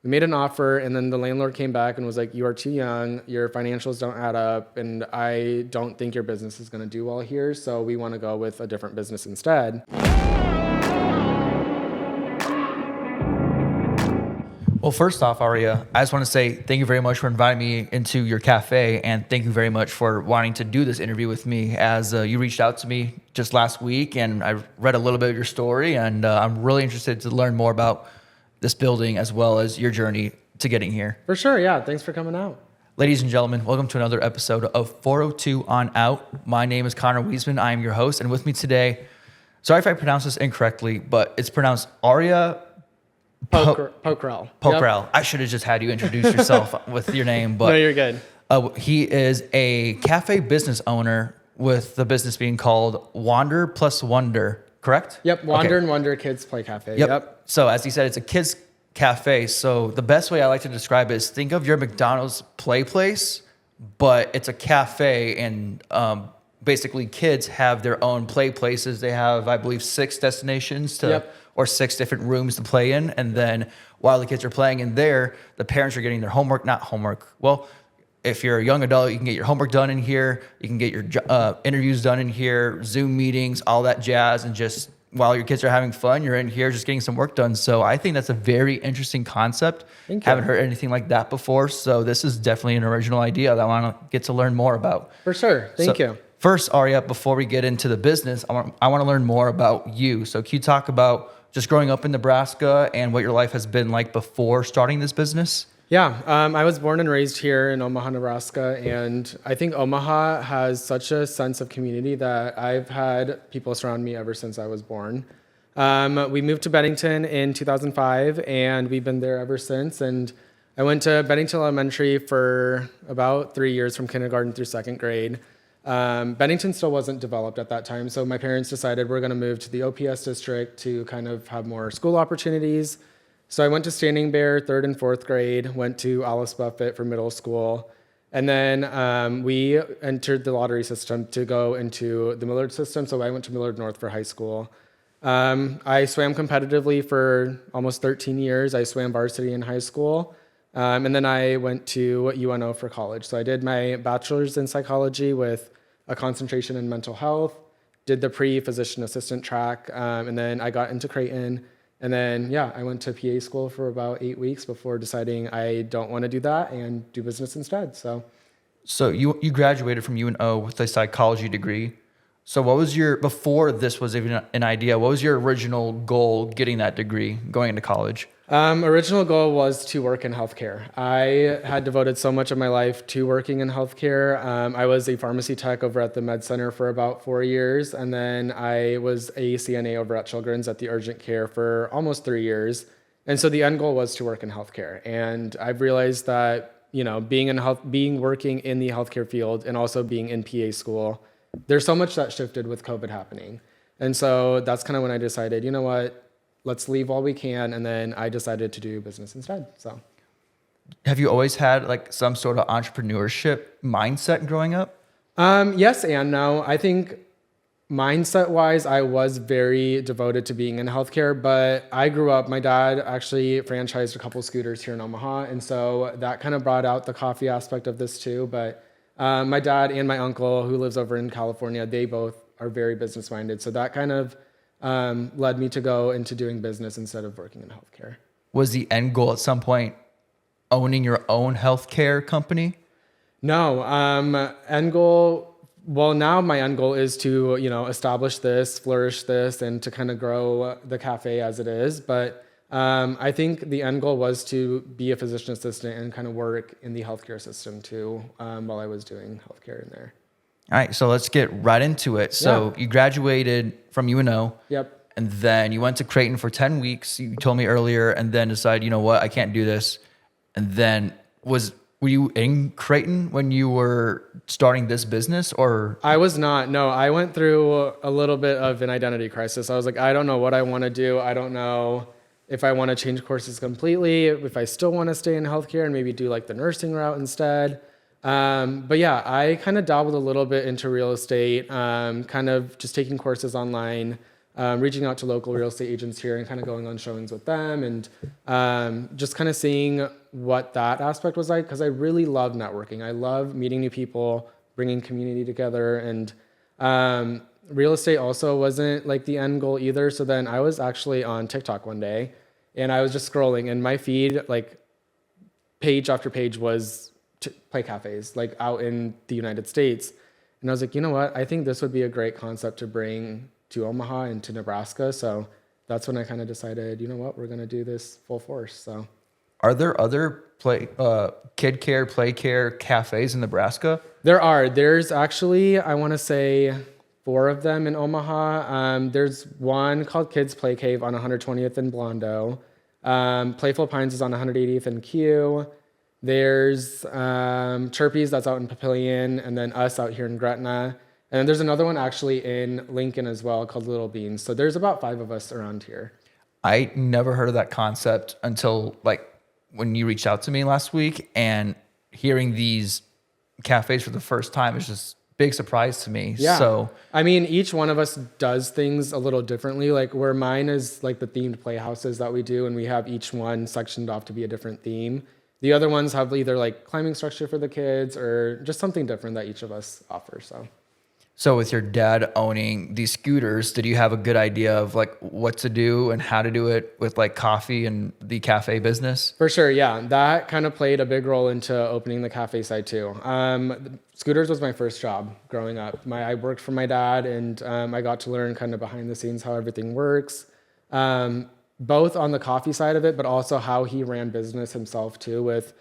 We made an offer, and then the landlord came back and was like, you are too young, your financials don't add up, and I don't think your business is going to do well here, so we want to go with a different business instead. Well, first off, Arya, I just want to say thank you very much for inviting me into your cafe, and thank you very much for wanting to do this interview with me, as you reached out to me just last week, and I read a little bit of your story, and I'm really interested to learn more about this building as well as your journey to getting here. For sure, yeah. Thanks for coming out. Ladies and gentlemen, welcome to another episode of 402 on Out. My name is Connor Wiesman. I am your host, and with me today, sorry if I pronounce this incorrectly, but it's pronounced Arya Pokhrel. Pokhrel. Yep. I should have just had you introduce yourself with your name, but No, you're good. He is a cafe business owner with the business being called Wander Plus Wonder, correct? Yep, Wander and Wonder Kids Play Cafe. Yep. So as he said, it's a kids cafe. So the best way I like to describe it is think of your McDonald's play place, but it's a cafe, and basically kids have their own play places. They have, I believe, 6 destinations or 6 different rooms to play in. And then while the kids are playing in there, the parents are getting their homework. Well, if you're a young adult, you can get your homework done in here. You can get your interviews done in here, Zoom meetings, all that jazz. And just while your kids are having fun, you're in here just getting some work done. So I think that's a very interesting concept. Haven't heard anything like that before. So this is definitely an original idea that I want to get to learn more about. For sure. Thank you. First, Arya, before we get into the business, I want to learn more about you. So can you talk about just growing up in Nebraska and what your life has been like before starting this business? Yeah, I was born and raised here in Omaha, Nebraska, and I think Omaha has such a sense of community that I've had people surround me ever since I was born. We moved to Bennington in 2005, and we've been there ever since. And I went to Bennington Elementary for about 3 years, from kindergarten through 2nd grade. Bennington still wasn't developed at that time, so my parents decided we're going to move to the OPS district to kind of have more school opportunities. So I went to Standing Bear 3rd and 4th grade, went to Alice Buffett for middle school, and then we entered the lottery system to go into the Millard system, so I went to Millard North for high school. I swam competitively for almost 13 years. I swam varsity in high school, and then I went to UNO for college. So I did my bachelor's in psychology with a concentration in mental health, did the pre-physician assistant track, and then I got into Creighton. And then, I went to PA school for about 8 weeks before deciding I don't want to do that and do business instead. So you graduated from UNO with a psychology degree. So what was before this was even an idea, what was your original goal getting that degree, going into college? Original goal was to work in healthcare. I had devoted so much of my life to working in healthcare. I was a pharmacy tech over at the Med Center for about 4 years, and then I was a CNA over at Children's at the urgent care for almost 3 years. And so the end goal was to work in healthcare. And I've realized that, being working in the healthcare field and also being in PA school, there's so much that shifted with COVID happening. And so that's kind of when I decided, you know what? Let's leave while we can, and then I decided to do business instead. So, have you always had like some sort of entrepreneurship mindset growing up? Yes and no. I think mindset-wise, I was very devoted to being in healthcare, but I grew up, my dad actually franchised a couple scooters here in Omaha, and so that kind of brought out the coffee aspect of this too. But my dad and my uncle, who lives over in California, they both are very business-minded, so that kind of led me to go into doing business instead of working in healthcare. Was the end goal at some point owning your own healthcare company? No, end goal. Well, now my end goal is to, establish this, flourish this, and to kind of grow the cafe as it is. But I think the end goal was to be a physician assistant and kind of work in the healthcare system too, while I was doing healthcare in there. All right, so let's get right into it. So you graduated from UNO. Yep. And then you went to Creighton for 10 weeks, you told me earlier, and then decided, you know what, I can't do this. And then were you in Creighton when you were starting this business, or? I was not, no. I went through a little bit of an identity crisis. I was like, I don't know what I want to do. I don't know if I want to change courses completely, if I still want to stay in healthcare and maybe do like the nursing route instead. But yeah, I kind of dabbled a little bit into real estate, kind of just taking courses online, reaching out to local real estate agents here and kind of going on showings with them and just kind of seeing what that aspect was like, because I really love networking. I love meeting new people, bringing community together, and real estate also wasn't like the end goal either. So then I was actually on TikTok one day and I was just scrolling and my feed, like page after page, was play cafes like out in the United States. And I was like, you know what? I think this would be a great concept to bring to Omaha and to Nebraska. So that's when I kind of decided, you know what, we're going to do this full force. So Are there other kid care, play care cafes in Nebraska? there's actually, I want to say 4 of them in Omaha. There's one called Kids Play Cave on 120th and Blondo. Playful Pines is on 180th and Q. There's Chirpy's that's out in Papillion, and then us out here in Gretna. And then there's another one actually in Lincoln as well called Little Beans. So there's about 5 of us around here. I never heard of that concept until like when you reached out to me last week, and hearing these cafes for the first time is just big surprise to me. Yeah. So I mean, each one of us does things a little differently. Like where mine is like the themed playhouses that we do, and we have each one sectioned off to be a different theme. The other ones have either like climbing structure for the kids or just something different that each of us offer. So with your dad owning these scooters, did you have a good idea of like what to do and how to do it with like coffee and the cafe business? For sure, yeah. That kind of played a big role into opening the cafe side too. Scooters was my first job growing up. I worked for my dad, and I got to learn kind of behind the scenes how everything works. Both on the coffee side of it, but also how he ran business himself too, with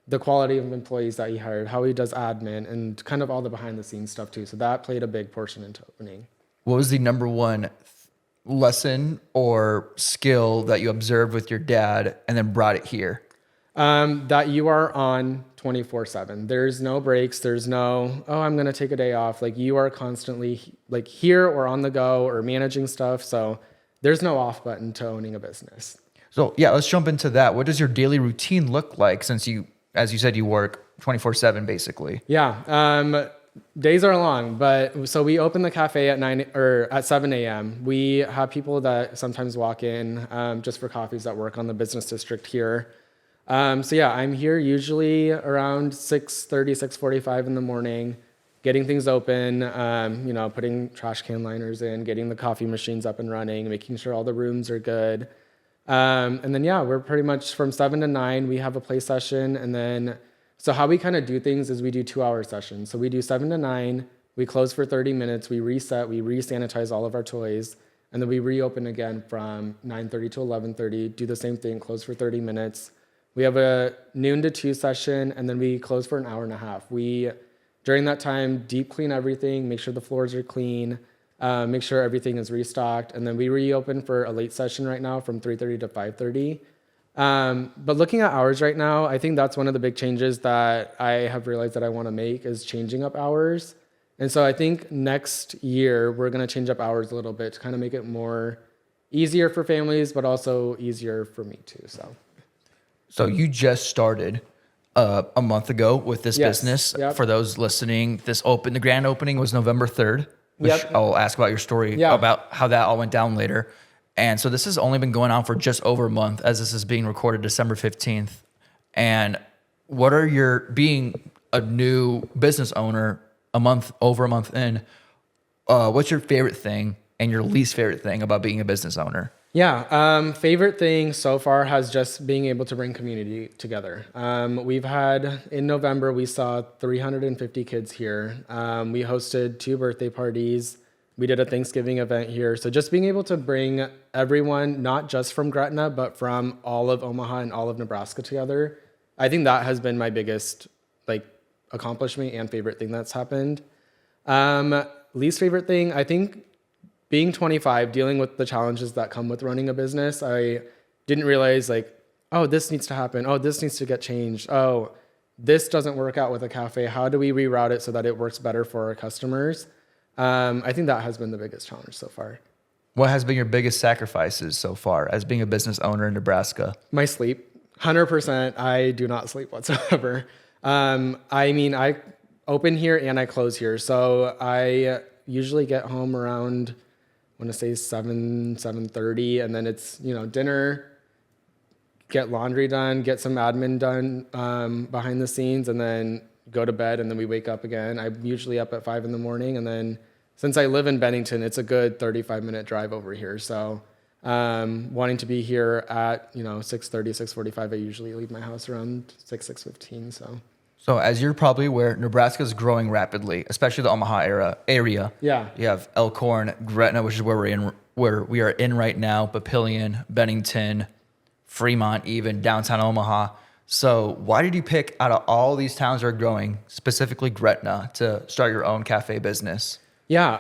the quality of employees that he hired, how he does admin, and kind of all the behind the scenes stuff too. So that played a big portion into opening. What was the number one lesson or skill that you observed with your dad and then brought it here? That you are on 24/7. There's no breaks. There's no, oh, I'm going to take a day off. Like you are constantly like here or on the go or managing stuff. So there's no off button to owning a business. So yeah, let's jump into that. What does your daily routine look like, since you, as you said, you work 24/7 basically? Yeah. Days are long, but so we open the cafe at 7 a.m. We have people that sometimes walk in just for coffees that work on the business district here. So yeah, I'm here usually around 6:30, 6:45 in the morning, getting things open, putting trash can liners in, getting the coffee machines up and running, making sure all the rooms are good. And then, yeah, we're pretty much from 7 to 9, we have a play session. And then, so how we kind of do things is we do 2-hour sessions. So we do 7 to 9, we close for 30 minutes, we reset, we re-sanitize all of our toys, and then we reopen again from 9:30 to 11:30, do the same thing, close for 30 minutes. We have a noon to 2 session, and then we close for an hour and a half. We, during that time, deep clean everything, make sure the floors are clean, make sure everything is restocked, and then we reopen for a late session right now from 3:30 to 5:30. But looking at hours right now, I think that's one of the big changes that I have realized that I want to make is changing up hours. And so I think next year we're going to change up hours a little bit to kind of make it more easier for families, but also easier for me too. So you just started a month ago with this business. Yep. For those listening, the grand opening was November 3rd, which Yep. I'll ask about your story about how that all went down later. And so this has only been going on for just over a month, as this is being recorded December 15th. And what are being a new business owner over a month in, what's your favorite thing and your least favorite thing about being a business owner? Yeah, favorite thing so far has just being able to bring community together. We've had, in November, we saw 350 kids here. We hosted 2 birthday parties. We did a Thanksgiving event here. So just being able to bring everyone, not just from Gretna, but from all of Omaha and all of Nebraska together, I think that has been my biggest accomplishment and favorite thing that's happened. Least favorite thing, I think, being 25, dealing with the challenges that come with running a business, I didn't realize oh, this needs to happen. Oh, this needs to get changed. Oh, this doesn't work out with a cafe. How do we reroute it so that it works better for our customers? I think that has been the biggest challenge so far. What has been your biggest sacrifices so far as being a business owner in Nebraska? My sleep, 100%. I do not sleep whatsoever. I open here and I close here. So I usually get home around want to say 7:30, and then it's, dinner, get laundry done, get some admin done behind the scenes, and then go to bed, and then we wake up again. I'm usually up at 5 in the morning, and then since I live in Bennington, it's a good 35-minute drive over here. So wanting to be here at 6:30, 6:45, I usually leave my house around 6:15. So as you're probably aware, Nebraska is growing rapidly, especially the Omaha area. Yeah. You have Elkhorn, Gretna, which is where we are in right now, Papillion, Bennington, Fremont, even downtown Omaha. So why did you pick, out of all these towns that are growing, specifically Gretna, to start your own cafe business? Yeah,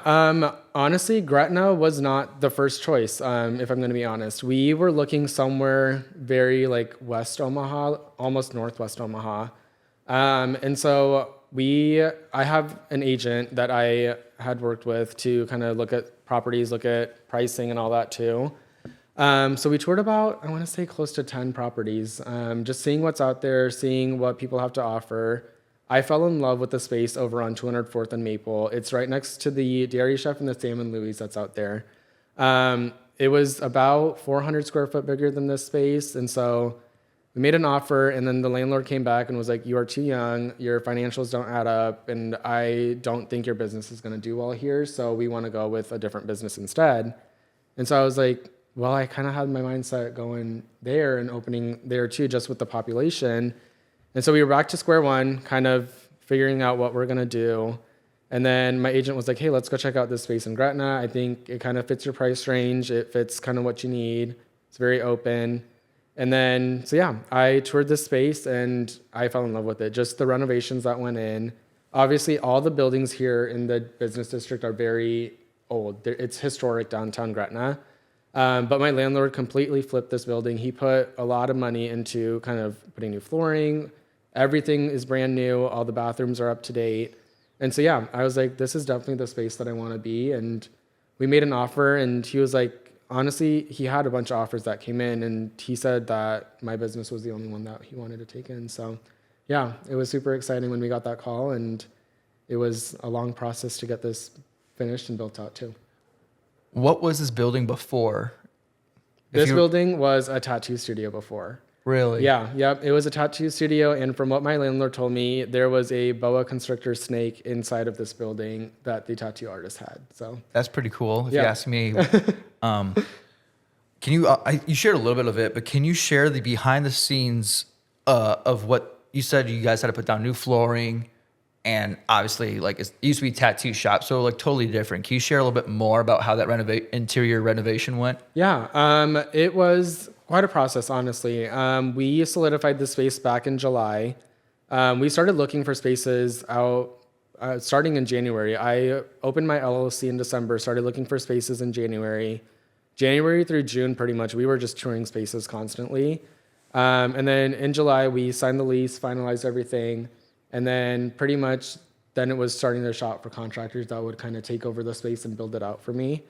honestly, Gretna was not the first choice, if I'm going to be honest. We were looking somewhere very like West Omaha, almost Northwest Omaha. And so I have an agent that I had worked with to kind of look at properties, look at pricing and all that too. So we toured about, I want to say close to 10 properties, just seeing what's out there, seeing what people have to offer. I fell in love with the space over on 204th and Maple. It's right next to the Dairy Chef and the Salmon Louis that's out there. It was about 400 square foot bigger than this space. And so we made an offer, and then the landlord came back and was like, "You are too young, your financials don't add up, and I don't think your business is going to do well here, so we want to go with a different business instead." And so I was like, well, I kind of had my mindset going there and opening there too, just with the population. And so we were back to square one, kind of figuring out what we're going to do. And then my agent was like, "Hey, let's go check out this space in Gretna. I think it kind of fits your price range. It fits kind of what you need. It's very open." And then, so yeah, I toured this space and I fell in love with it. Just the renovations that went in. Obviously, all the buildings here in the business district are very old. It's historic downtown Gretna. But my landlord completely flipped this building. He put a lot of money into kind of putting new flooring. Everything is brand new. All the bathrooms are up to date. And so, yeah, I was like, this is definitely the space that I want to be. And we made an offer, and he was like, honestly, he had a bunch of offers that came in, and he said that my business was the only one that he wanted to take in. So, yeah, it was super exciting when we got that call, and it was a long process to get this finished and built out too. What was this building before? This building was a tattoo studio before. Really? Yeah, yep. It was a tattoo studio, and from what my landlord told me, there was a boa constrictor snake inside of this building that the tattoo artist had. So that's pretty cool, if you ask me. Can you? You shared a little bit of it, but can you share the behind the scenes of what you said? You guys had to put down new flooring, and obviously, like it used to be a tattoo shop, so like totally different. Can you share a little bit more about how that interior renovation went? Yeah, it was quite a process, honestly. We solidified the space back in July. We started looking for spaces out starting in January. I opened my LLC in December, started looking for spaces in January. January through June, pretty much, we were just touring spaces constantly. And then in July, we signed the lease, finalized everything. And then pretty much then it was starting to shop for contractors that would kind of take over the space and build it out for me.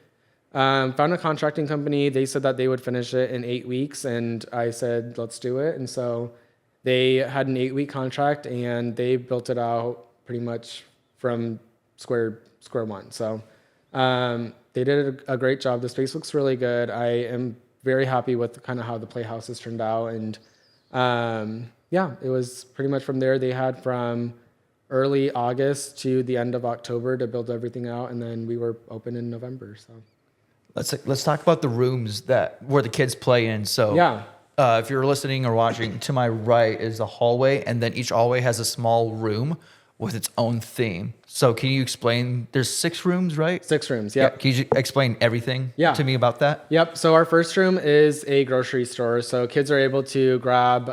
Found a contracting company. They said that they would finish it in 8 weeks, and I said, let's do it. And so they had an 8-week contract, and they built it out pretty much from square one. So they did a great job. The space looks really good. I am very happy with kind of how the Playhouse has turned out. And yeah, it was pretty much from there. They had from early August to the end of October to build everything out, and then we were open in November. So let's talk about the rooms where the kids play in. So yeah. If you're listening or watching, to my right is the hallway, and then each hallway has a small room with its own theme. So can you explain, there's 6 rooms, right? 6 rooms, yep. Yeah, can you explain everything to me about that? Yep, so our first room is a grocery store. So kids are able to grab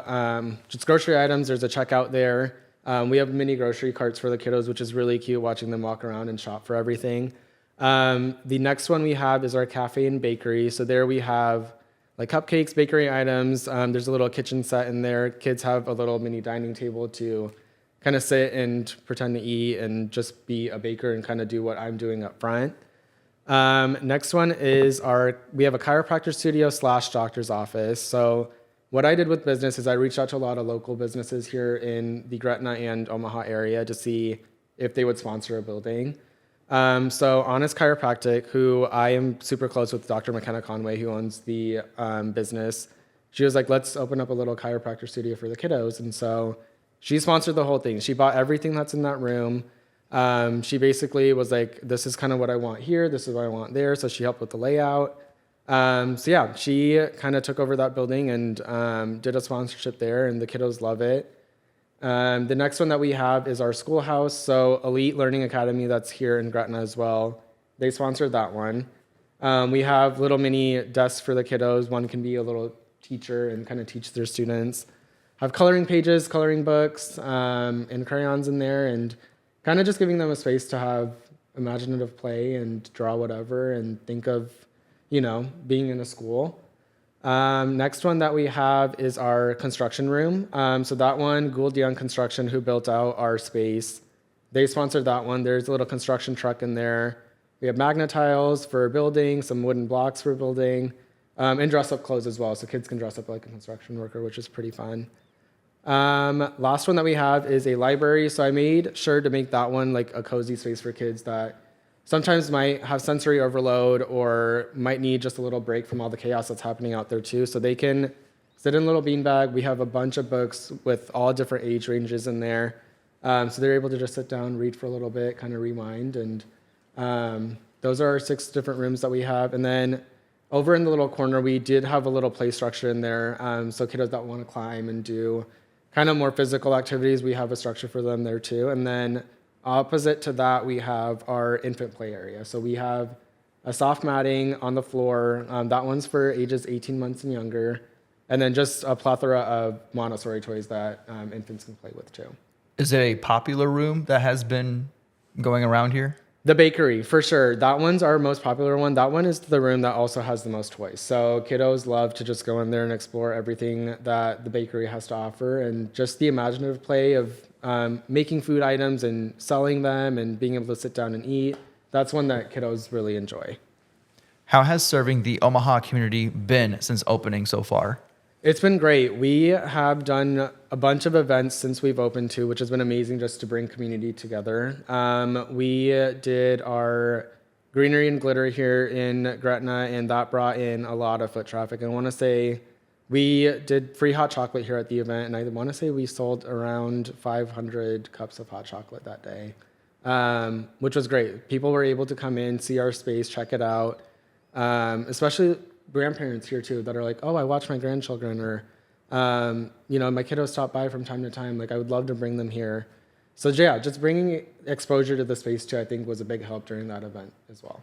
just grocery items. There's a checkout there. We have mini grocery carts for the kiddos, which is really cute, watching them walk around and shop for everything. The next one we have is our cafe and bakery. So there we have like cupcakes, bakery items. There's a little kitchen set in there. Kids have a little mini dining table to kind of sit and pretend to eat and just be a baker and kind of do what I'm doing up front. Next one is we have a chiropractor studio / doctor's office. So what I did with business is I reached out to a lot of local businesses here in the Gretna and Omaha area to see if they would sponsor a building. So Honest Chiropractic, who I am super close with, Dr. McKenna Conway, who owns the business, she was like, let's open up a little chiropractor studio for the kiddos. And so she sponsored the whole thing. She bought everything that's in that room. She basically was like, this is kind of what I want here. This is what I want there. So she helped with the layout. So yeah, she kind of took over that building and did a sponsorship there, and the kiddos love it. The next one that we have is our schoolhouse. So Elite Learning Academy, that's here in Gretna as well. They sponsored that one. We have little mini desks for the kiddos. One can be a little teacher and kind of teach their students. Have coloring pages, coloring books, and crayons in there, and kind of just giving them a space to have imaginative play and draw whatever and think of, being in a school. Next one that we have is our construction room. So that one, Gould Young Construction, who built out our space, they sponsored that one. There's a little construction truck in there. We have magnet tiles for building, some wooden blocks for building, and dress-up clothes as well. So kids can dress up like a construction worker, which is pretty fun. Last one that we have is a library. So I made sure to make that one like a cozy space for kids that sometimes might have sensory overload or might need just a little break from all the chaos that's happening out there too. So they can sit in a little beanbag. We have a bunch of books with all different age ranges in there. So they're able to just sit down, read for a little bit, kind of rewind. And those are our 6 different rooms that we have. And then over in the little corner, we did have a little play structure in there. So kiddos that want to climb and do kind of more physical activities, we have a structure for them there too. And then opposite to that, we have our infant play area. So we have a soft matting on the floor. That one's for ages 18 months and younger. And then just a plethora of Montessori toys that infants can play with too. Is it a popular room that has been going around here? The bakery, for sure. That one's our most popular one. That one is the room that also has the most toys. So kiddos love to just go in there and explore everything that the bakery has to offer, and just the imaginative play of making food items and selling them and being able to sit down and eat. That's one that kiddos really enjoy. How has serving the Omaha community been since opening so far? It's been great. We have done a bunch of events since we've opened too, which has been amazing just to bring community together. We did our Greenery and Glitter here in Gretna, and that brought in a lot of foot traffic. I want to say we did free hot chocolate here at the event, and I want to say we sold around 500 cups of hot chocolate that day, which was great. People were able to come in, see our space, check it out, especially grandparents here too that are like, oh, I watch my grandchildren, or my kiddos stop by from time to time. Like, I would love to bring them here. So yeah, just bringing exposure to the space too, I think, was a big help during that event as well.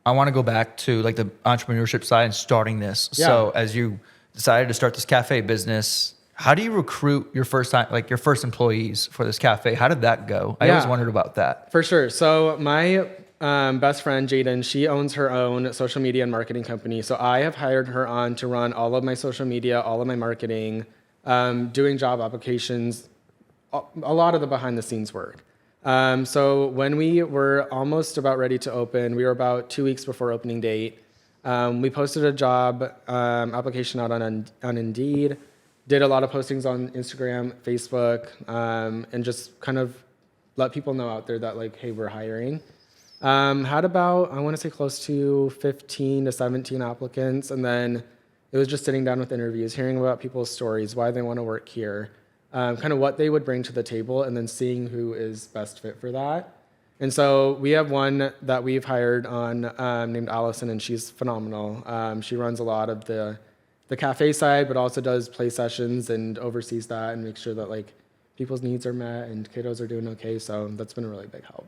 I want to go back to like the entrepreneurship side and starting this. Yeah. So as you decided to start this cafe business, how do you recruit your first employees for this cafe? How did that go? I always wondered about that. For sure. So my best friend, Jaden, she owns her own social media and marketing company. So I have hired her on to run all of my social media, all of my marketing, doing job applications, a lot of the behind the scenes work. So when we were almost about ready to open, we were about 2 weeks before opening date. We posted a job application out on Indeed, did a lot of postings on Instagram, Facebook, and just kind of let people know out there that, like, hey, we're hiring. Had about, I want to say, close to 15 to 17 applicants, and then it was just sitting down with interviews, hearing about people's stories, why they want to work here, kind of what they would bring to the table, and then seeing who is best fit for that. And so we have one that we've hired on named Allison, and she's phenomenal. She runs a lot of the cafe side, but also does play sessions and oversees that and makes sure that, like, people's needs are met and kiddos are doing okay. So that's been a really big help.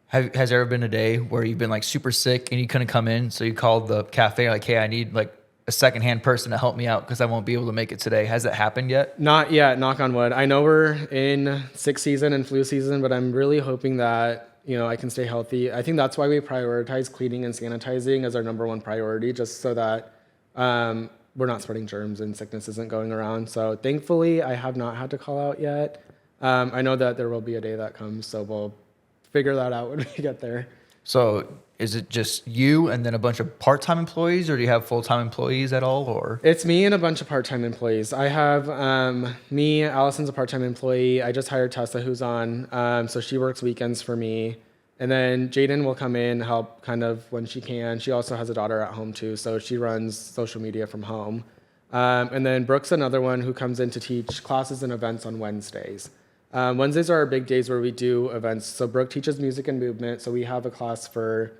Has there ever been a day where you've been like super sick and you couldn't come in, so you called the cafe like, hey, I need like a secondhand person to help me out because I won't be able to make it today? Has that happened yet? Not yet, knock on wood. I know we're in sick season and flu season, but I'm really hoping that, I can stay healthy. I think that's why we prioritize cleaning and sanitizing as our number one priority, just so that we're not spreading germs and sickness isn't going around. So thankfully, I have not had to call out yet. I know that there will be a day that comes, so we'll figure that out when we get there. So is it just you and then a bunch of part-time employees, or do you have full-time employees at all? Or it's me and a bunch of part-time employees. I have Allison's a part-time employee. I just hired Tessa, who's on, so she works weekends for me. And then Jaden will come in, help kind of when she can. She also has a daughter at home too, so she runs social media from home. And then Brooke's another one who comes in to teach classes and events on Wednesdays. Wednesdays are our big days where we do events. So Brooke teaches music and movement. So we have a class for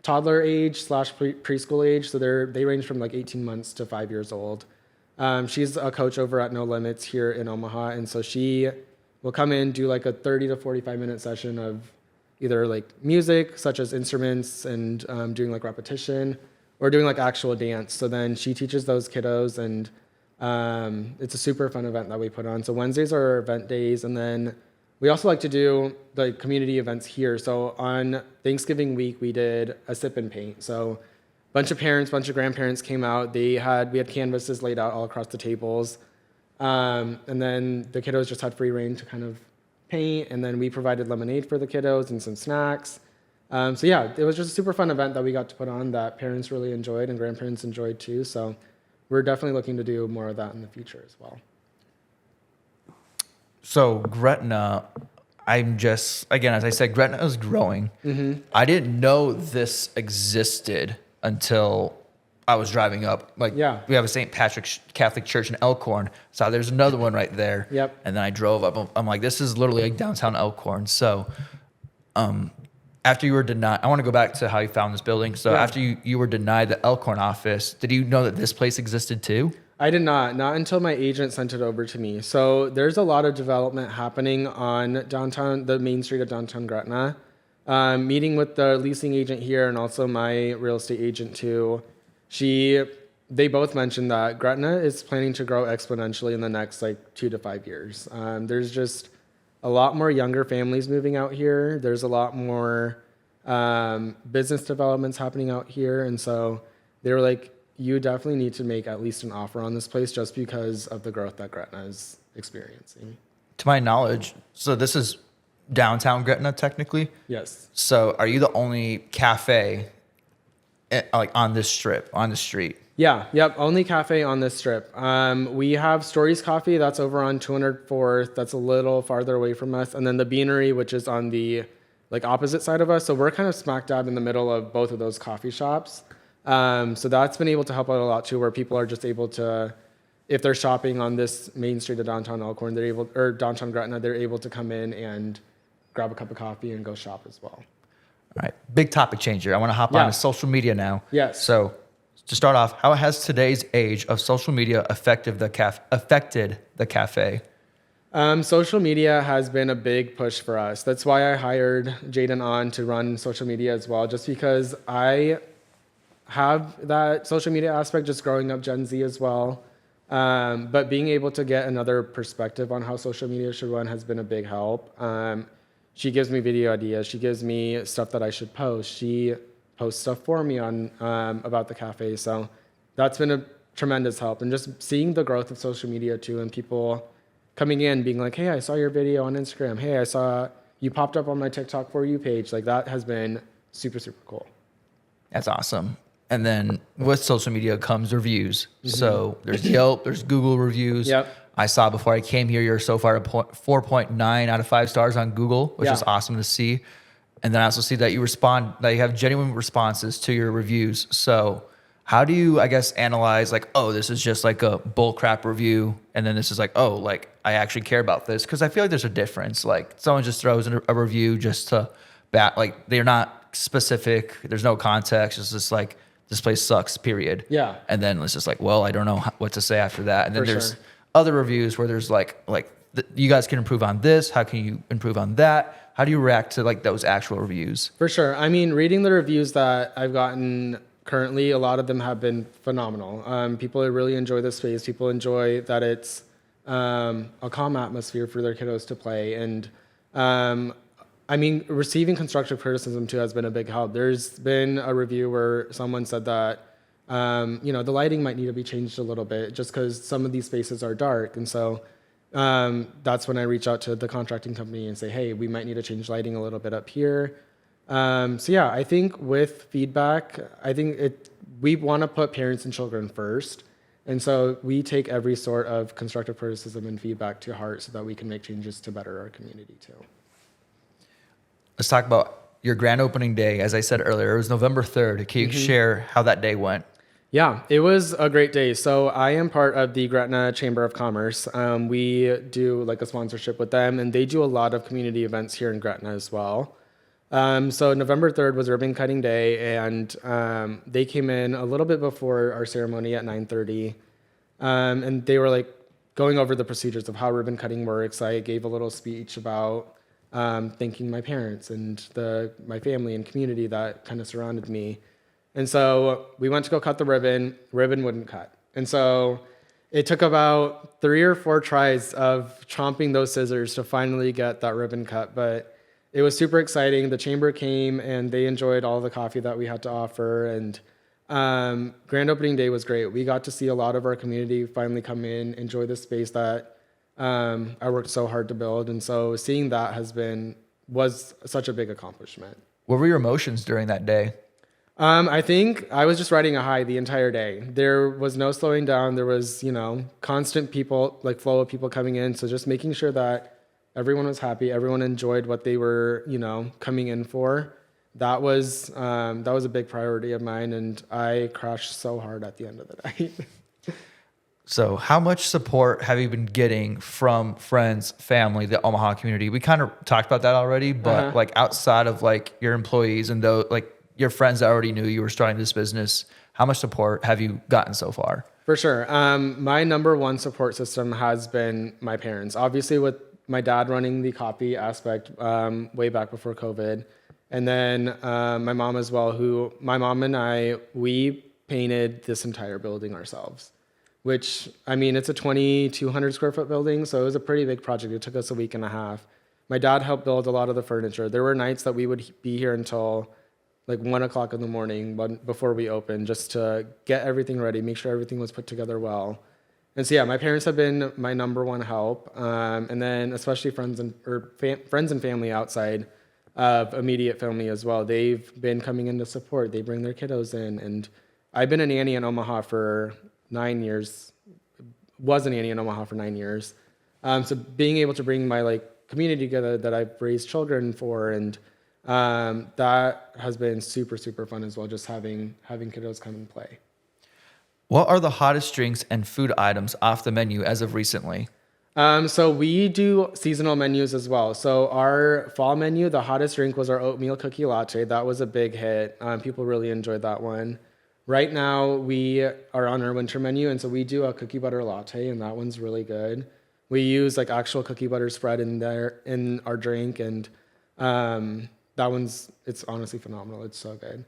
toddler age / preschool age. So they range from like 18 months to 5 years old. She's a coach over at No Limits here in Omaha. And so she will come in, do like a 30 to 45-minute session of either like music, such as instruments and doing like repetition, or doing like actual dance. So then she teaches those kiddos, and it's a super fun event that we put on. So Wednesdays are our event days, and then we also like to do the community events here. So on Thanksgiving week, we did a sip and paint. So a bunch of parents, bunch of grandparents came out. We had canvases laid out all across the tables. And then the kiddos just had free reign to kind of paint, and then we provided lemonade for the kiddos and some snacks. So yeah, it was just a super fun event that we got to put on that parents really enjoyed and grandparents enjoyed too. So we're definitely looking to do more of that in the future as well. So Gretna, again, as I said, Gretna is growing. Mm-hmm. I didn't know this existed until I was driving up. Like, yeah. We have a St. Patrick's Catholic Church in Elkhorn. So there's another one right there. Yep. And then I drove up. I'm like, this is literally like downtown Elkhorn. So after you were denied, I want to go back to how you found this building. So after you were denied the Elkhorn office, did you know that this place existed too? I did not until my agent sent it over to me. So there's a lot of development happening on the main street of downtown Gretna. Meeting with the leasing agent here and also my real estate agent too. They both mentioned that Gretna is planning to grow exponentially in the next like 2 to 5 years. There's just a lot more younger families moving out here. There's a lot more business developments happening out here. And so they were like, you definitely need to make at least an offer on this place just because of the growth that Gretna is experiencing. To my knowledge, so this is downtown Gretna technically? Yes. So are you the only cafe like on this strip, on the street? Yeah, yep, only cafe on this strip. We have Stories Coffee, that's over on 204th, that's a little farther away from us, and then the Beanery, which is on the like opposite side of us. So we're kind of smack dab in the middle of both of those coffee shops. So that's been able to help out a lot too, where people are just able to, if they're shopping on this main street of downtown Elkhorn, or downtown Gretna, they're able to come in and grab a cup of coffee and go shop as well. All right, big topic changer. I want to hop on to social media now. Yes. So to start off, how has today's age of social media affected the cafe? Social media has been a big push for us. That's why I hired Jaden on to run social media as well, just because I have that social media aspect just growing up Gen Z as well. But being able to get another perspective on how social media should run has been a big help. She gives me video ideas. She gives me stuff that I should post. She posts stuff for me on about the cafe. So that's been a tremendous help. And just seeing the growth of social media too, and people coming in being like, hey, I saw your video on Instagram. Hey, I saw you popped up on my TikTok For You page. Like that has been super, super cool. That's awesome. And then with social media comes reviews. Mm-hmm. So there's Yelp, there's Google reviews. Yep. I saw before I came here, you're so far at 4.9 out of 5 stars on Google, which is awesome to see. And then I also see that you have genuine responses to your reviews. So how do you, I guess, analyze like, oh, this is just like a bull crap review, and then this is like, oh, like I actually care about this? Because I feel like there's a difference. Like someone just throws in a review just to like they're not specific. There's no context. It's just like, this place sucks, period. Yeah. And then it's just like, well, I don't know what to say after that. And then there's sure. other reviews where there's like you guys can improve on this. How can you improve on that? How do you react to like those actual reviews? For sure. I mean, reading the reviews that I've gotten currently, a lot of them have been phenomenal. People really enjoy the space. People enjoy that it's a calm atmosphere for their kiddos to play. And I mean, receiving constructive criticism too has been a big help. There's been a review where someone said that, the lighting might need to be changed a little bit just because some of these spaces are dark. And so that's when I reach out to the contracting company and say, hey, we might need to change lighting a little bit up here. I think with feedback, we want to put parents and children first. And so we take every sort of constructive criticism and feedback to heart so that we can make changes to better our community too. Let's talk about your grand opening day, as I said earlier, it was November 3rd. Can you share how that day went? Yeah, it was a great day. So I am part of the Gretna Chamber of Commerce. We do like a sponsorship with them, and they do a lot of community events here in Gretna as well. So November 3rd was ribbon cutting day, and they came in a little bit before our ceremony at 9:30, and they were like going over the procedures of how ribbon cutting works. I gave a little speech about thanking my parents and my family and community that kind of surrounded me. And so we went to go cut the ribbon. Ribbon wouldn't cut. And so it took about 3 or 4 tries of chomping those scissors to finally get that ribbon cut. But it was super exciting. The chamber came and they enjoyed all the coffee that we had to offer. And grand opening day was great. We got to see a lot of our community finally come in, enjoy the space that I worked so hard to build. And so seeing that was such a big accomplishment. What were your emotions during that day? I think I was just riding a high the entire day. There was no slowing down. There was, constant flow of people coming in. So just making sure that everyone was happy, everyone enjoyed what they were, coming in for. That was a big priority of mine, and I crashed so hard at the end of the night. So how much support have you been getting from friends, family, the Omaha community? We kind of talked about that already, but like outside of like your employees and those like your friends that already knew you were starting this business, how much support have you gotten so far? For sure. My number one support system has been my parents. Obviously with my dad running the copy aspect way back before COVID. And then my mom as well, my mom and I, we painted this entire building ourselves, which, it's a 2,200 square foot building. So it was a pretty big project. It took us a week and a half. My dad helped build a lot of the furniture. There were nights that we would be here until like 1 o'clock in the morning before we opened, just to get everything ready, make sure everything was put together well. And so, yeah, my parents have been my number one help. And then especially friends and family outside of immediate family as well. They've been coming in to support. They bring their kiddos in. And I've been a nanny in Omaha for 9 years, was a nanny in Omaha for 9 years. So being able to bring my community together that I've raised children for, and that has been super, super fun as well, just having kiddos come and play. What are the hottest drinks and food items off the menu as of recently? So we do seasonal menus as well. So our fall menu, the hottest drink was our oatmeal cookie latte. That was a big hit. People really enjoyed that one. Right now we are on our winter menu, and so we do a cookie butter latte, and that one's really good. We use actual cookie butter spread in there in our drink, and it's honestly phenomenal. It's so good.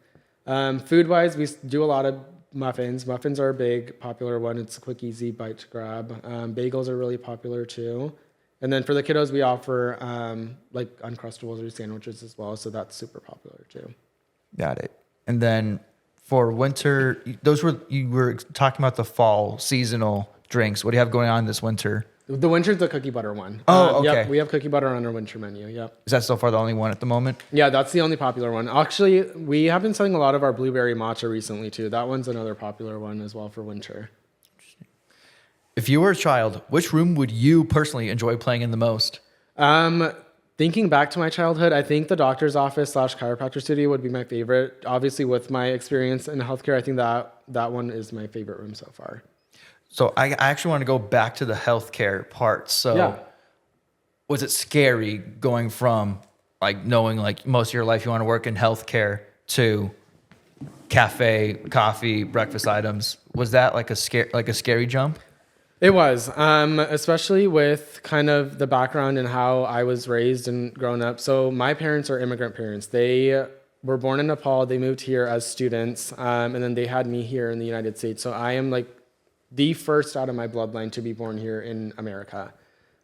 Food-wise, we do a lot of muffins. Muffins are a big popular one. It's a quick, easy bite to grab. Bagels are really popular too. And then for the kiddos, we offer Uncrustables or sandwiches as well. So that's super popular too. Got it. And then for winter, you were talking about the fall seasonal drinks. What do you have going on this winter? The winter's the cookie butter one. Oh, okay. Yep, we have cookie butter on our winter menu. Yep. Is that so far the only one at the moment? Yeah, that's the only popular one. Actually, we have been selling a lot of our blueberry matcha recently too. That one's another popular one as well for winter. If you were a child, which room would you personally enjoy playing in the most? Thinking back to my childhood, I think the doctor's office / chiropractor studio would be my favorite. Obviously, with my experience in healthcare, I think that one is my favorite room so far. So I actually want to go back to the healthcare part. So yeah. Was it scary going from knowing most of your life you want to work in healthcare to cafe, coffee, breakfast items? Was that a scary jump? It was, especially with kind of the background and how I was raised and grown up. So my parents are immigrant parents. They were born in Nepal. They moved here as students, and then they had me here in the United States. So I am the first out of my bloodline to be born here in America.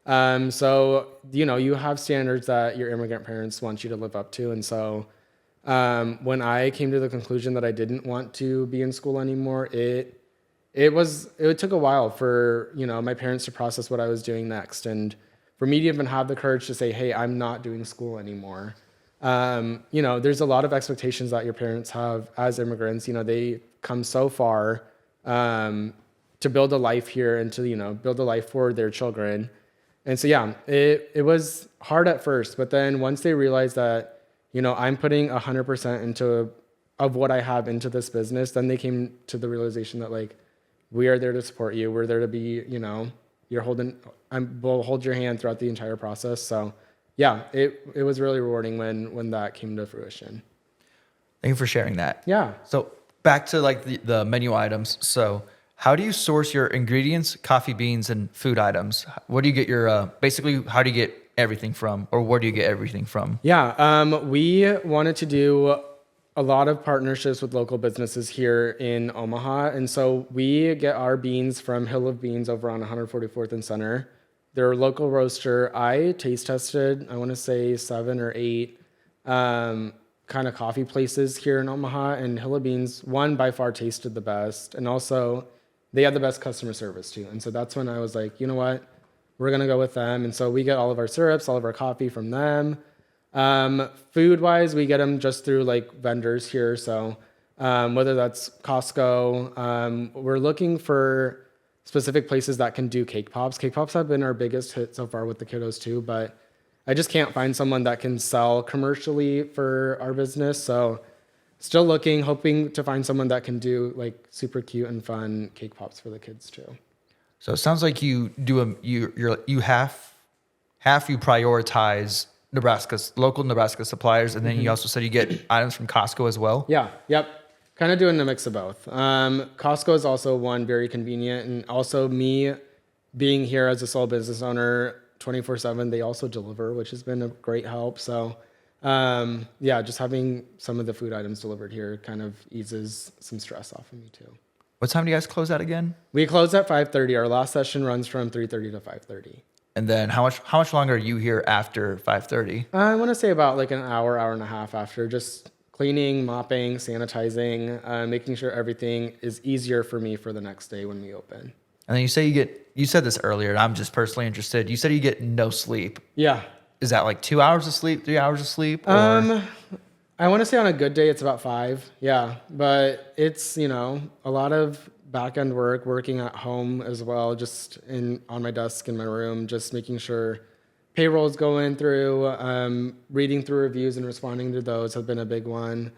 So, you have standards that your immigrant parents want you to live up to. And so when I came to the conclusion that I didn't want to be in school anymore, it took a while for, my parents to process what I was doing next. And for me to even have the courage to say, hey, I'm not doing school anymore. There's a lot of expectations that your parents have as immigrants. They come so far to build a life here and to, build a life for their children. And so, yeah, it was hard at first, but then once they realized that, I'm putting 100% of what I have into this business, then they came to the realization that like, we are there to support you. We're there to be, we'll hold your hand throughout the entire process. So yeah, it was really rewarding when that came to fruition. Thank you for sharing that. Yeah. So back to like the menu items. So how do you source your ingredients, coffee beans, and food items? Where do you get your, basically, how do you get everything from, or where do you get everything from? Yeah. We wanted to do a lot of partnerships with local businesses here in Omaha. And so we get our beans from Hill of Beans over on 144th and Center. They're a local roaster. I taste tested, I want to say 7 or 8 kind of coffee places here in Omaha, and Hill of Beans, one by far tasted the best. And also they had the best customer service too. And so that's when I was like, you know what, we're going to go with them. And so we get all of our syrups, all of our coffee from them. Food wise, we get them just through like vendors here. So, whether that's Costco, we're looking for specific places that can do cake pops. Cake pops have been our biggest hit so far with the kiddos too, but I just can't find someone that can sell commercially for our business. So still looking, hoping to find someone that can do like super cute and fun cake pops for the kids too. So it sounds like you do you half you prioritize local Nebraska suppliers, and then you also said you get items from Costco as well. Yeah, yep. Kind of doing a mix of both. Costco is also one very convenient, and also me being here as a sole business owner 24/7, they also deliver, which has been a great help. So yeah, just having some of the food items delivered here kind of eases some stress off of me too. What time do you guys close at again? We close at 5:30. Our last session runs from 3:30 to 5:30. And then how much longer are you here after 5:30? I want to say about like an hour and a half after, just cleaning, mopping, sanitizing, making sure everything is easier for me for the next day when we open. And then you said this earlier, and I'm just personally interested. You said you get no sleep. Yeah. Is that like 2 hours of sleep, 3 hours of sleep? Or? I want to say on a good day, it's about 5. Yeah. But it's, a lot of back end work, working at home as well, just on my desk in my room, just making sure payroll's going through, reading through reviews and responding to those have been a big one.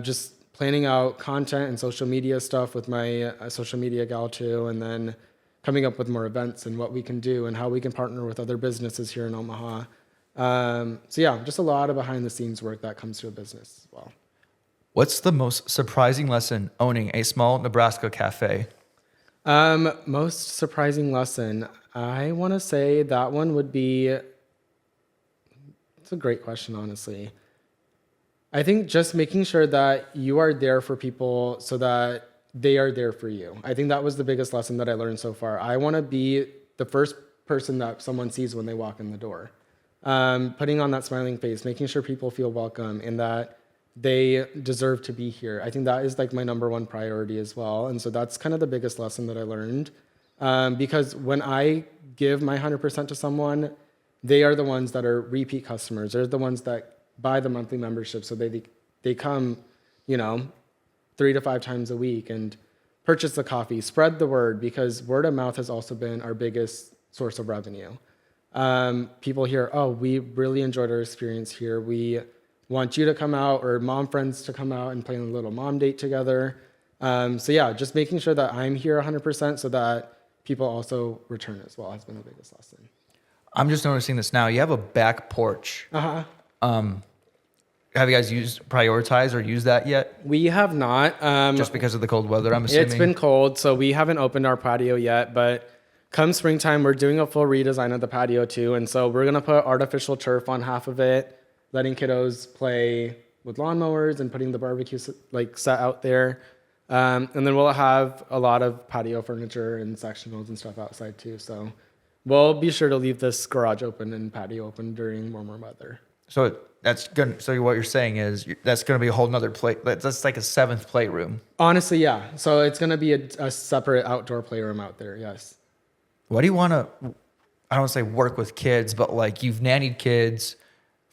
Just planning out content and social media stuff with my social media gal too, and then coming up with more events and what we can do and how we can partner with other businesses here in Omaha. So yeah, just a lot of behind the scenes work that comes to a business as well. What's the most surprising lesson owning a small Nebraska cafe? Most surprising lesson, I want to say that one would be, it's a great question, honestly. I think just making sure that you are there for people so that they are there for you. I think that was the biggest lesson that I learned so far. I want to be the first person that someone sees when they walk in the door. Putting on that smiling face, making sure people feel welcome and that they deserve to be here. I think that is like my number one priority as well. And so that's kind of the biggest lesson that I learned. Because when I give my 100% to someone, they are the ones that are repeat customers. They're the ones that buy the monthly membership. So they come, 3 to 5 times a week and purchase the coffee, spread the word, because word of mouth has also been our biggest source of revenue. People hear, oh, we really enjoyed our experience here. We want you to come out, or mom friends to come out and play a little mom date together. So yeah, just making sure that I'm here 100% so that people also return as well has been the biggest lesson. I'm just noticing this now. You have a back porch. Uh-huh. Have you guys prioritized or used that yet? We have not. Just because of the cold weather, I'm assuming? It's been cold, so we haven't opened our patio yet, but come springtime, we're doing a full redesign of the patio too, and so we're gonna put artificial turf on half of it, letting kiddos play with lawnmowers and putting the barbecue set out there. And then we'll have a lot of patio furniture and sectionals and stuff outside too. So we'll be sure to leave this garage open and patio open during warmer weather. So that's good. So what you're saying is that's going to be a whole nother plate. That's like a 7th playroom. Honestly, yeah. So it's going to be a separate outdoor playroom out there. Yes. What do you want to, I don't want to say work with kids, but like you've nannied kids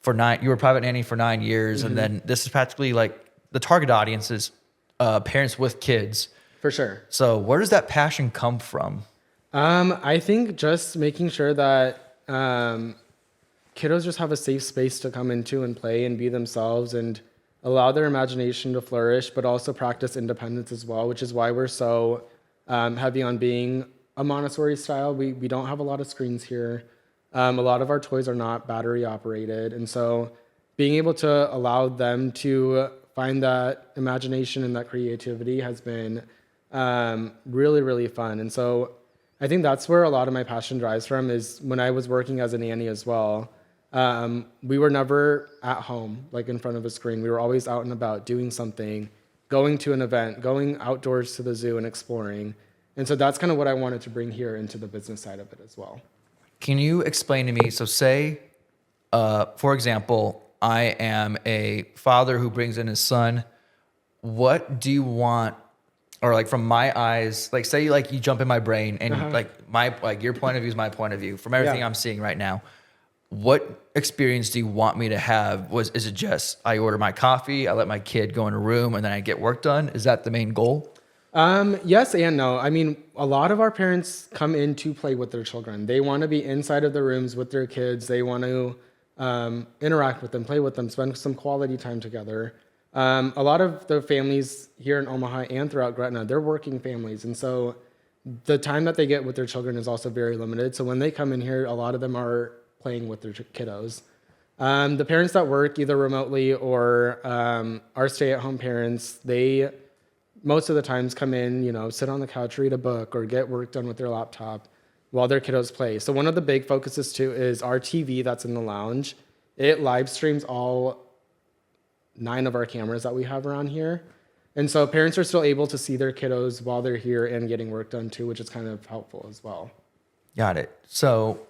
you were a private nanny for 9 years. Mm-hmm. And then this is practically like the target audience is parents with kids. For sure. So where does that passion come from? I think just making sure that kiddos just have a safe space to come into and play and be themselves and allow their imagination to flourish, but also practice independence as well, which is why we're so heavy on being a Montessori style. We don't have a lot of screens here. A lot of our toys are not battery operated. And so being able to allow them to find that imagination and that creativity has been really, really fun. And so I think that's where a lot of my passion drives from is when I was working as a nanny as well. We were never at home, like in front of a screen. We were always out and about doing something, going to an event, going outdoors to the zoo and exploring. And so that's kind of what I wanted to bring here into the business side of it as well. Can you explain to me? So say, for example, I am a father who brings in his son. What do you want? Or like from my eyes, like say like you jump in my brain and like your point of view is my point of view from everything I'm seeing right now. What experience do you want me to have? Is it just I order my coffee, I let my kid go in a room, and then I get work done? Is that the main goal? Yes and no. I mean, a lot of our parents come in to play with their children. They want to be inside of the rooms with their kids. They want to interact with them, play with them, spend some quality time together. A lot of the families here in Omaha and throughout Gretna, they're working families. And so the time that they get with their children is also very limited. So when they come in here, a lot of them are playing with their kiddos. The parents that work either remotely or are stay-at-home parents, they most of the times come in, sit on the couch, read a book, or get work done with their laptop while their kiddos play. So one of the big focuses too is our TV that's in the lounge. It live streams all 9 of our cameras that we have around here. And so parents are still able to see their kiddos while they're here and getting work done too, which is kind of helpful as well. Got it. So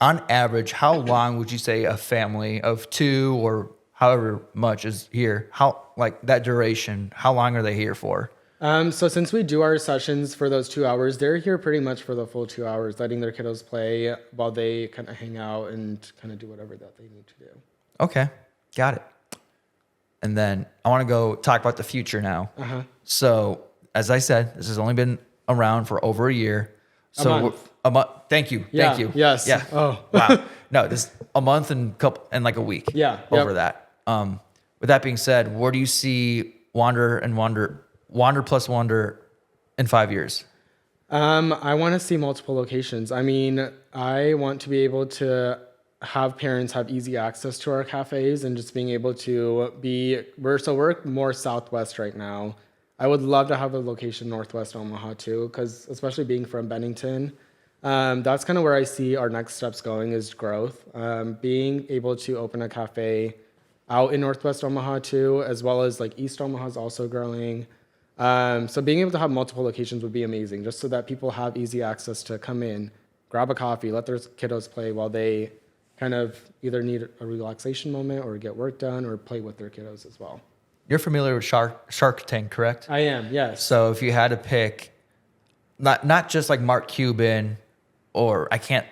on average, how long would you say a family of 2 or however much is here, that duration, how long are they here for? So since we do our sessions for those 2 hours, they're here pretty much for the full 2 hours, letting their kiddos play while they kind of hang out and kind of do whatever that they need to do. Okay, got it. And then I want to go talk about the future now. So as I said, this has only been around for over a year. So a month. Thank you. Yeah, Thank you. Yes. Yeah. Oh. Wow. No, this a month and like a week. Yeah. Over that. With that being said, where do you see Wander plus Wander in 5 years? I want to see multiple locations. I mean, I want to be able to have parents have easy access to our cafes and just being able to we're more southwest right now. I would love to have a location northwest Omaha too, because especially being from Bennington, that's kind of where I see our next steps going is growth. Being able to open a cafe out in northwest Omaha too, as well as like East Omaha is also growing. So being able to have multiple locations would be amazing, just so that people have easy access to come in, grab a coffee, let their kiddos play while they kind of either need a relaxation moment or get work done or play with their kiddos as well. You're familiar with Shark Tank, correct? I am, yes. So if you had to pick, not just like Mark Cuban Kevin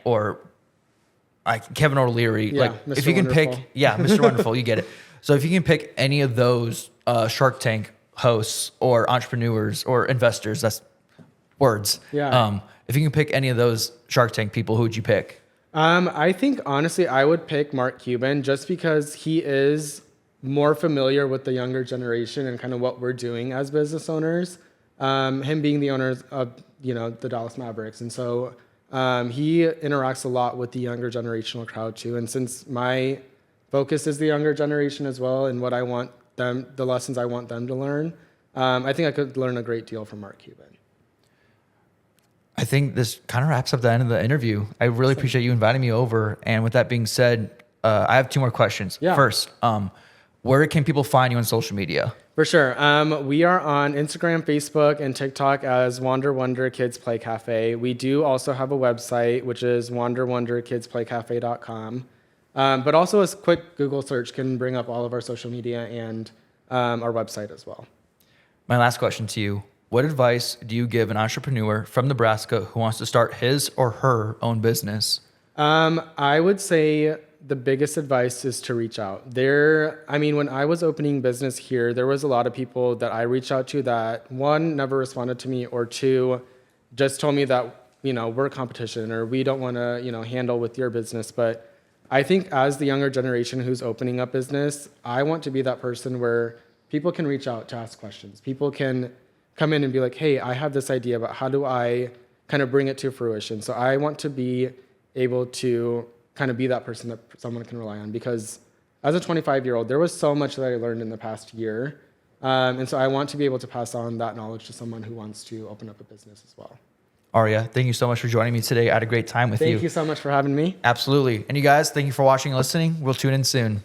O'Leary, Yeah, like Mr. if you can Wonderful. pick, Mr. Wonderful, you get it. So if you can pick any of those Shark Tank hosts or entrepreneurs or investors, that's words. Yeah. If you can pick any of those Shark Tank people, who would you pick? I think honestly, I would pick Mark Cuban just because he is more familiar with the younger generation and kind of what we're doing as business owners. Him being the owner of the Dallas Mavericks, and so he interacts a lot with the younger generational crowd too. And since my focus is the younger generation as well, and what I want them, the lessons I want them to learn, I think I could learn a great deal from Mark Cuban. I think this kind of wraps up the end of the interview. I really appreciate you inviting me over. And with that being said, I have 2 more questions. Yeah. First, where can people find you on social media? For sure. We are on Instagram, Facebook, and TikTok as Wander Wonder Kids Play Cafe. We do also have a website, which is wanderwonderkidsplaycafe.com. But also a quick Google search can bring up all of our social media and our website as well. My last question to you. What advice do you give an entrepreneur from Nebraska who wants to start his or her own business? I would say the biggest advice is to reach out. When I was opening business here, there was a lot of people that I reached out to that, 1, never responded to me, or 2, just told me that, we're competition or we don't want to, handle with your business. But I think as the younger generation who's opening up business, I want to be that person where people can reach out to ask questions. People can come in and be like, hey, I have this idea, but how do I kind of bring it to fruition? So I want to be able to kind of be that person that someone can rely on, because as a 25-year-old, there was so much that I learned in the past year. And so I want to be able to pass on that knowledge to someone who wants to open up a business as well. Arya, thank you so much for joining me today. I had a great time with you. Thank you so much for having me. Absolutely. And you guys, thank you for watching and listening. We'll tune in soon.